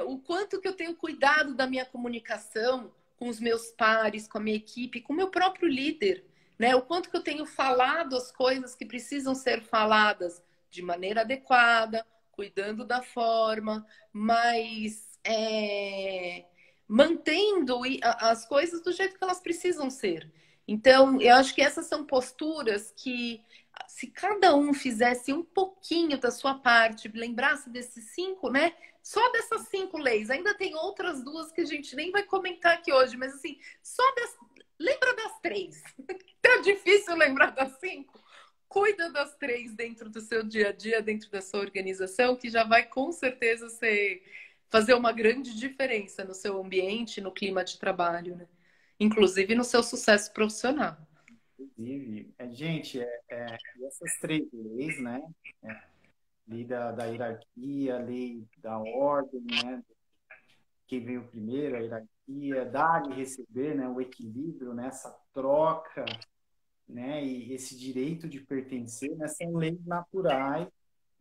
O quanto que eu tenho cuidado da minha comunicação com os meus pares, com a minha equipe, com o meu próprio líder, né? O quanto que eu tenho falado as coisas que precisam ser faladas de maneira adequada, cuidando da forma, mas mantendo as coisas do jeito que elas precisam ser. Então, eu acho que essas são posturas que, se cada um fizesse um pouquinho da sua parte, lembrasse desses 5, né? Só dessas 5 leis. Ainda tem outras 2 que a gente nem vai comentar aqui hoje, mas assim, lembra das 3. Tá difícil lembrar das 5? Cuida das 3 dentro do seu dia a dia, dentro da sua organização, que já vai com certeza fazer uma grande diferença no seu ambiente, no clima de trabalho, né? Inclusive no seu sucesso profissional. Inclusive, gente, essas 3 leis, né? Lei da hierarquia, lei da ordem, né? Quem veio primeiro, a hierarquia, dar e receber, né? O equilíbrio, né? Essa troca, né? E esse direito de pertencer, né? São leis naturais,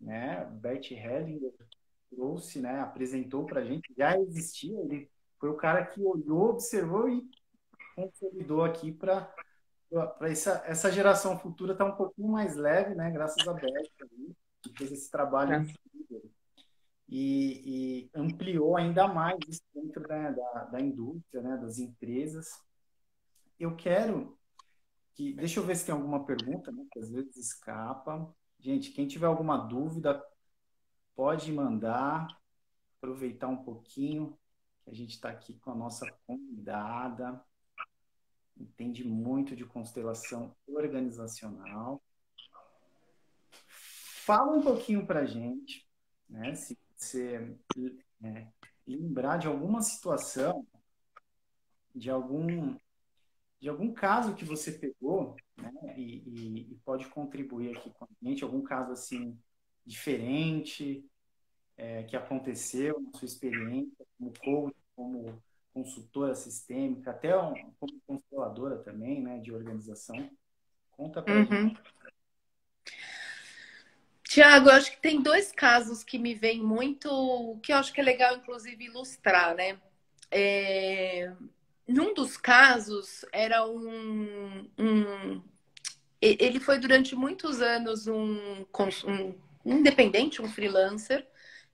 né? Bert Hellinger trouxe, né? Apresentou para a gente, já existia, ele foi o cara que olhou, observou e consolidou aqui para essa geração futura estar um pouquinho mais leve, né? Graças a Bert, que fez esse trabalho incrível e ampliou ainda mais isso dentro, né, da indústria, né, das empresas. Eu quero deixa eu ver se tem alguma pergunta, né, que às vezes escapa. Gente, quem tiver alguma dúvida, pode mandar, aproveitar um pouquinho, que a gente está aqui com a nossa convidada, entende muito de constelação organizacional. Fala um pouquinho para a gente, né, se você lembrar de alguma situação, de algum caso que você pegou, né, e pode contribuir aqui com a gente, algum caso assim diferente que aconteceu na sua experiência como coach, como consultora sistêmica, até como consteladora também, né, de organização. Conta pra gente. Tiago, eu acho que tem 2 casos que me vêm muito, que eu acho que é legal, inclusive, ilustrar, né? Num dos casos, era ele foi durante muitos anos um independente, um freelancer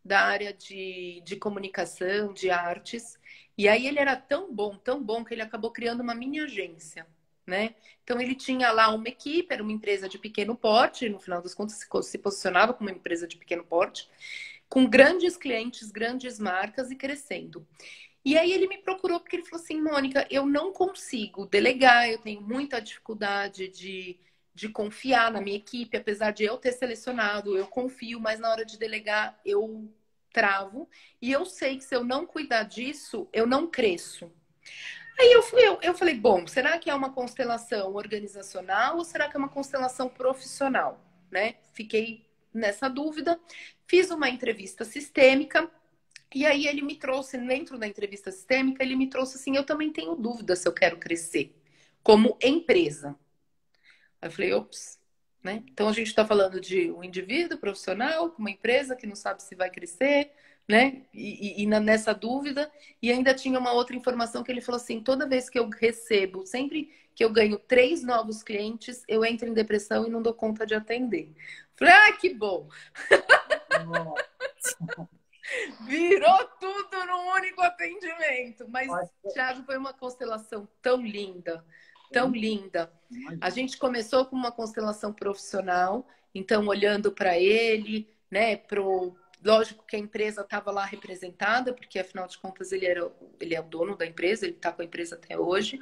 da área de comunicação, de artes. E aí ele era tão bom, que ele acabou criando uma mini agência, né? Então ele tinha lá uma equipe, era uma empresa de pequeno porte, no final das contas se posicionava como uma empresa de pequeno porte, com grandes clientes, grandes marcas e crescendo. E aí ele me procurou porque ele falou assim, Mônica, eu não consigo delegar, eu tenho muita dificuldade de confiar na minha equipe, apesar de eu ter selecionado, eu confio, mas na hora de delegar eu travo. E eu sei que se eu não cuidar disso, eu não cresço. Aí eu falei, bom, será que é uma constelação organizacional ou será que é uma constelação profissional, né? Fiquei nessa dúvida, fiz uma entrevista sistêmica e aí ele me trouxe, dentro da entrevista sistêmica, ele me trouxe assim, eu também tenho dúvida se eu quero crescer como empresa. Aí eu falei, ops, né? Então a gente está falando de um indivíduo profissional, uma empresa que não sabe se vai crescer, né? Nessa dúvida, e ainda tinha uma outra informação que ele falou assim: toda vez que eu recebo, sempre que eu ganho 3 novos clientes, eu entro em depressão e não dou conta de atender. Falei, ah, que bom! Virou tudo num único atendimento. Mas, Thiago, foi uma constelação tão linda, tão linda. A gente começou com uma constelação profissional, então olhando para ele, né, lógico que a empresa estava lá representada, porque afinal de contas ele é o dono da empresa, ele está com a empresa até hoje.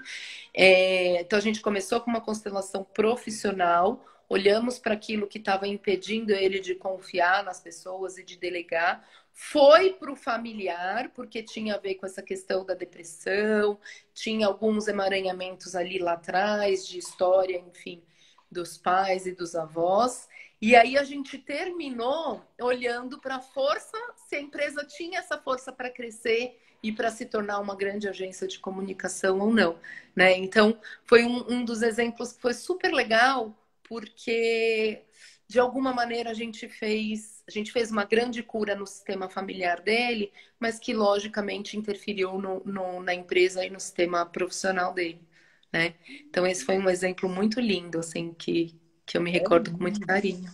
Então a gente começou com uma constelação profissional, olhamos para aquilo que estava impedindo ele de confiar nas pessoas e de delegar. Foi para o familiar, porque tinha a ver com essa questão da depressão, tinha alguns emaranhamentos ali lá atrás, de história, enfim, dos pais e dos avós. E aí a gente terminou olhando para a força, se a empresa tinha essa força para crescer e para se tornar uma grande agência de comunicação ou não, né? Então, foi um dos exemplos que foi super legal, porque de alguma maneira a gente fez uma grande cura no sistema familiar dele, mas que logicamente interferiu na empresa e no sistema profissional dele, né? Então, esse foi um exemplo muito lindo, assim, que eu me É recordo com muito lindo. carinho.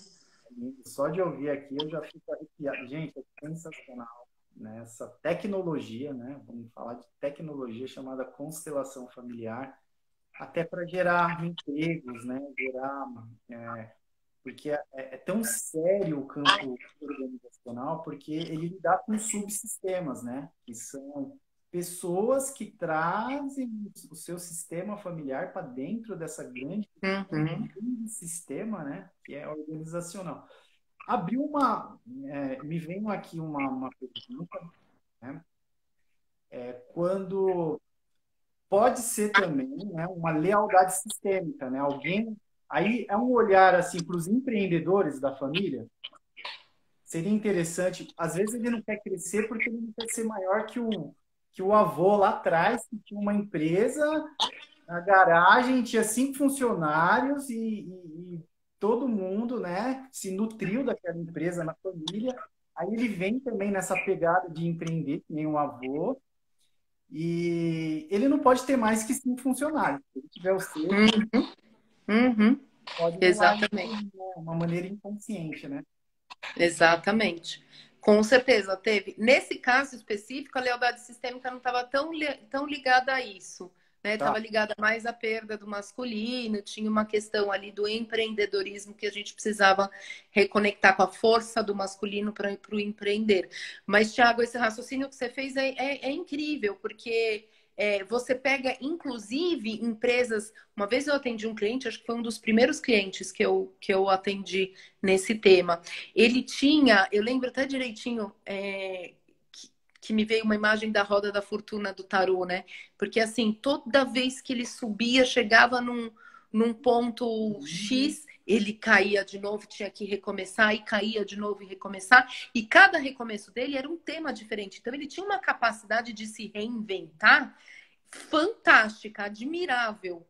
Só de ouvir aqui eu já fico arrepiado. Gente, é sensacional, né? Essa tecnologia, né? Vamos falar de tecnologia chamada constelação familiar, até para gerar empregos, né? Porque é tão sério o campo organizacional, porque ele lida com subsistemas, né? Que são pessoas que trazem o seu sistema familiar para dentro dessa grande Uhum. sistema, né? Que é organizacional. Me veio aqui uma pergunta, né? Quando pode ser também, né, uma lealdade sistêmica, né? Aí é um olhar assim para os empreendedores da família. Seria interessante. Às vezes ele não quer crescer porque ele não quer ser maior que o avô lá atrás, que tinha uma empresa na garagem, tinha 5 funcionários e todo mundo, né, se nutriu daquela empresa na família. Aí ele vem também nessa pegada de empreender, que nem um avô, e ele não pode ter mais que 5 funcionários. Se ele tiver o sexto, Uhum. Uhum. pode rolar isso, Exatamente. de uma maneira inconsciente, né? Exatamente. Com certeza, teve. Nesse caso específico, a lealdade sistêmica não estava tão ligada a isso, né? Tá. Estava ligada mais à perda do masculino, tinha uma questão ali do empreendedorismo que a gente precisava reconectar com a força do masculino para o empreender. Mas, Thiago, esse raciocínio que você fez é incrível, porque você pega, inclusive, empresas. Uma vez eu atendi um cliente, acho que foi um dos primeiros clientes que eu atendi nesse tema. Ele tinha, eu lembro até direitinho, que me veio uma imagem da roda da fortuna do tarô, né? Porque assim, toda vez que ele subia, chegava num ponto X, ele caía de novo, tinha que recomeçar, e caía de novo e recomeçar. E cada recomeço dele era um tema diferente. Então, ele tinha uma capacidade de se reinventar fantástica, admirável.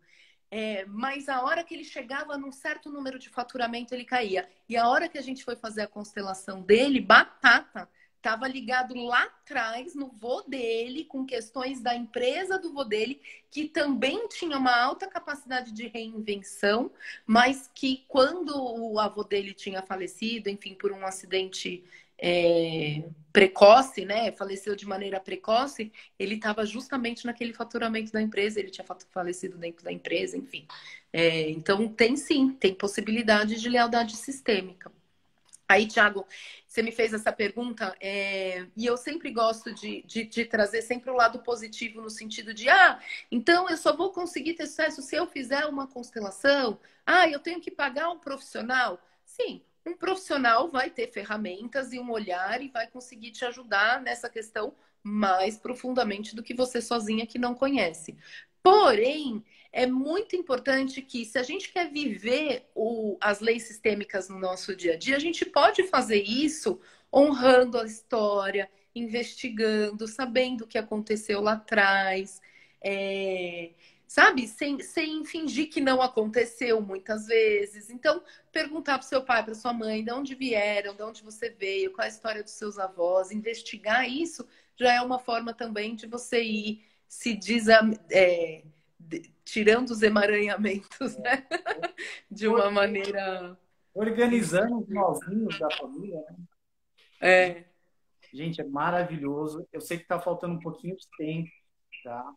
Mas a hora que ele chegava num certo número de faturamento, ele caía. E a hora que a gente foi fazer a constelação dele, batata, estava ligado lá atrás no vô dele, com questões da empresa do vô dele, que também tinha uma alta capacidade de reinvenção, mas que quando o avô dele tinha falecido, enfim, por um acidente precoce, né? Faleceu de maneira precoce, ele estava justamente naquele faturamento da empresa, ele tinha falecido dentro da empresa, enfim. Então, tem possibilidade de lealdade sistêmica. Aí, Thiago, você me fez essa pergunta, e eu sempre gosto de trazer sempre o lado positivo, no sentido de, então eu só vou conseguir ter sucesso se eu fizer uma constelação? Eu tenho que pagar um profissional? Sim, um profissional vai ter ferramentas e um olhar e vai conseguir te ajudar nessa questão mais profundamente do que você sozinha que não conhece. Porém, é muito importante que, se a gente quer viver as leis sistêmicas no nosso dia a dia, a gente pode fazer isso honrando a história, investigando, sabendo o que aconteceu lá atrás, sabe? Sem fingir que não aconteceu muitas vezes. Então, perguntar para o seu pai, para sua mãe, de onde vieram, de onde você veio, qual é a história dos seus avós, investigar isso já é uma forma também de você ir se tirando os emaranhamentos, né? De uma maneira Organizando os intuitiva. nozinhos da família, né? É. Gente, é maravilhoso. Eu sei que está faltando um pouquinho de tempo, tá?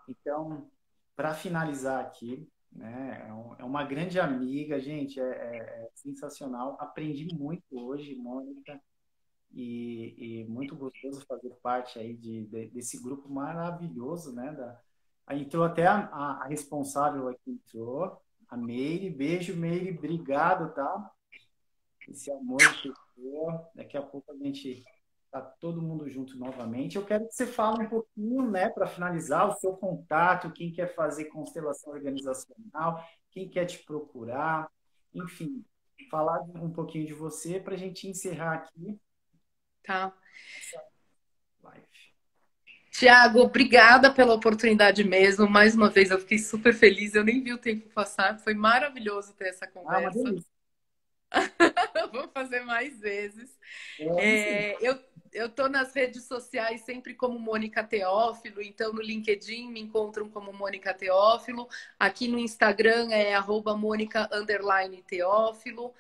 Então, para finalizar aqui, né? É uma grande amiga, gente, é sensacional. Aprendi muito hoje, Mônica. e muito gostoso fazer parte aí desse grupo maravilhoso, né? Aí entrou até a responsável aqui, entrou, a Meire. Beijo, Meire, obrigado, tá? Esse amor de pessoa. Daqui a pouco a gente tá todo mundo junto novamente. Eu quero que você fale um pouquinho, né, para finalizar, o seu contato, quem quer fazer constelação organizacional, quem quer te procurar, enfim, falar um pouquinho de você para a gente encerrar aqui Tá. essa live. Tiago, obrigada pela oportunidade mesmo. Mais uma vez, eu fiquei super feliz. Eu nem vi o tempo passar. Foi maravilhoso ter essa Ah, uma conversa. delícia. Vou fazer mais vezes. Vamos sim. Eu tô nas redes sociais sempre como Mônica Teófilo, então no LinkedIn me encontram como Mônica Teófilo, aqui no Instagram é @Mônica_Teófilo.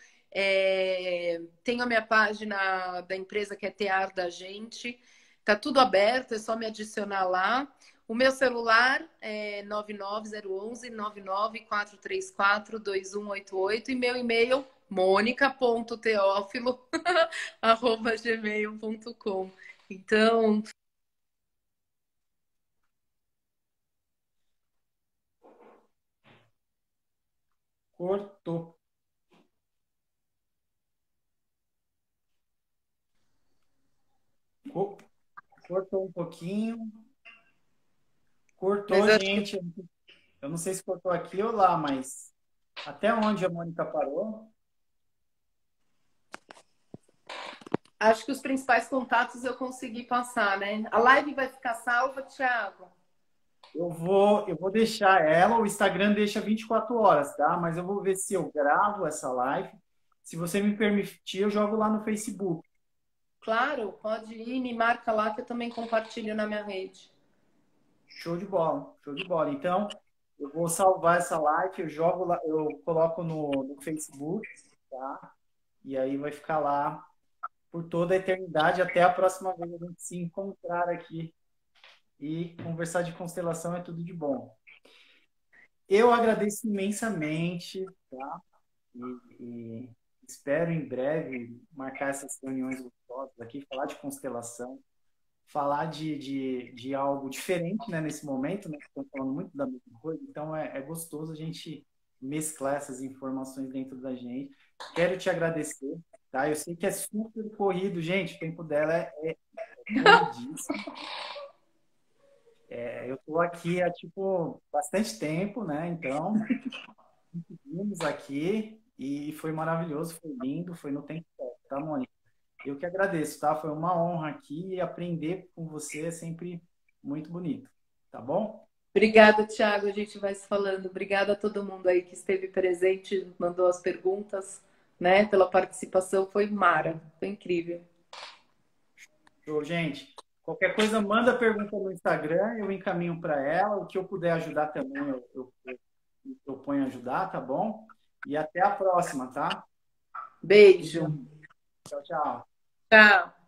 Tenho a minha página da empresa que é Tear da Gente, tá tudo aberto, é só me adicionar lá. O meu celular é 99011-99434-2188 e meu e-mail monica.teófilo@gmail.com. Então, Cortou. Co- Cortou um pouquinho. mas Cortou, eu gente. Eu não sei se cortou aqui ou lá, mas até onde a Mônica parou? acho que os principais contatos eu consegui passar, né? A live vai ficar salva, Thiago? Eu vou deixar ela, o Instagram deixa 24 horas, tá? Mas eu vou ver se eu gravo essa live. Se você me permitir, eu jogo lá no Facebook. Claro, pode ir, me marca lá que eu também compartilho na minha rede. Show de bola, show de bola. Então, eu vou salvar essa live, eu jogo lá, eu coloco no Facebook, tá? E aí vai ficar lá por toda a eternidade, até a próxima vez a gente se encontrar aqui e conversar de constelação é tudo de bom. Eu agradeço imensamente, tá? E espero em breve marcar essas reuniões gostosas aqui, falar de constelação, falar de algo diferente, né, nesse momento, né? Estamos falando muito da mesma coisa, então é gostoso a gente mesclar essas informações dentro da gente. Quero te agradecer, tá? Eu sei que é super corrido, gente, o tempo dela é corridíssimo. Eu estou aqui há, tipo, bastante tempo, né? Então, vimos aqui e foi maravilhoso, foi lindo, foi no tempo certo, tá, Mônica? Eu que agradeço, tá? Foi uma honra aqui e aprender com você é sempre muito bonito, tá bom? Obrigada, Thiago. A gente vai se falando. Obrigada a todo mundo aí que esteve presente, mandou as perguntas, né? Pela participação. Foi mara, foi incrível. Show, gente. Qualquer coisa, manda pergunta no Instagram, eu encaminho para ela. O que eu puder ajudar também, eu me proponho a ajudar, tá bom? E até a próxima, tá? Beijo. Beijão. Tchau, tchau. Tchau.